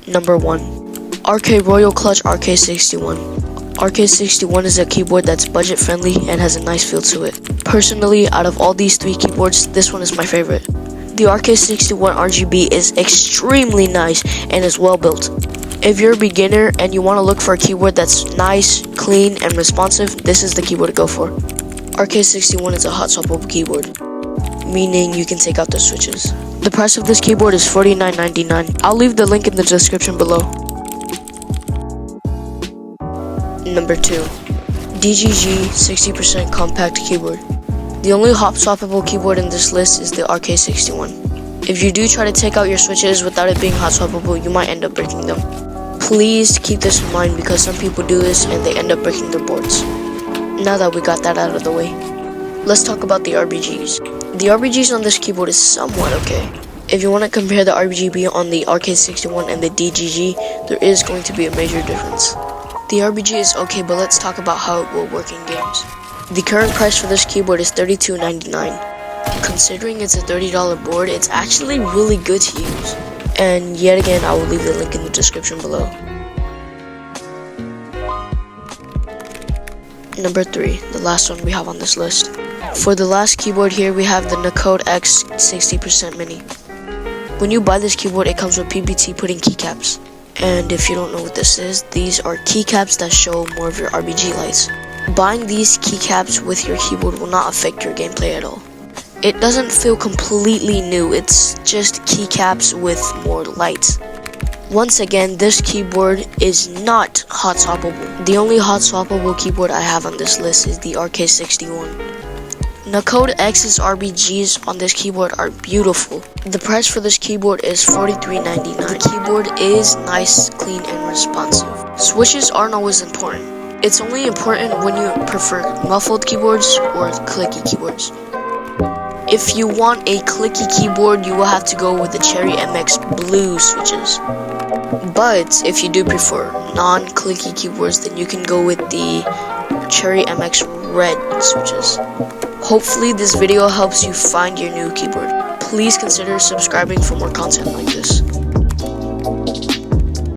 Number 1. RK Royal Clutch RK61. RK61 is a keyboard that's budget friendly and has a nice feel to it. Personally, out of all these 3 keyboards, this one is my favorite. The RK61 RGB is extremely nice and is well built. If you're a beginner and you want to look for a keyboard that's nice, clean, and responsive, this is the keyboard to go for. RK61 is a hot swappable keyboard, meaning you can take out the switches. The price of this keyboard is $49.99. I'll leave the link in the description below. Number 2. DGG 60% Compact Keyboard. The only hot swappable keyboard in this list is the RK61. If you do try to take out your switches without it being hot swappable, you might end up breaking them. Please keep this in mind because some people do this and they end up breaking their boards. Now that we got that out of the way, let's talk about the RBGs. The RBGs on this keyboard is somewhat okay. If you want to compare the RGB on the RK61 and the DGG, there is going to be a major difference. The RBG is okay, but let's talk about how it will work in games. The current price for this keyboard is $32.99. Considering it's a $30 board, it's actually really good to use. And yet again, I will leave the link in the description below. Number 3, the last one we have on this list. For the last keyboard here, we have the Nacode X 60% Mini. When you buy this keyboard, it comes with PBT pudding keycaps. And if you don't know what this is, these are keycaps that show more of your RBG lights. Buying these keycaps with your keyboard will not affect your gameplay at all. It doesn't feel completely new, it's just keycaps with more lights. Once again, this keyboard is not hot swappable. The only hot swappable keyboard I have on this list is the RK61. Nacode X's RBGs on this keyboard are beautiful. The price for this keyboard is $43.99. The keyboard is nice, clean, and responsive. Switches aren't always important. It's only important when you prefer muffled keyboards or clicky keyboards. If you want a clicky keyboard, you will have to go with the Cherry MX Blue switches. But if you do prefer non-clicky keyboards, then you can go with the Cherry MX Red switches. Hopefully this video helps you find your new keyboard. Please consider subscribing for more content like this.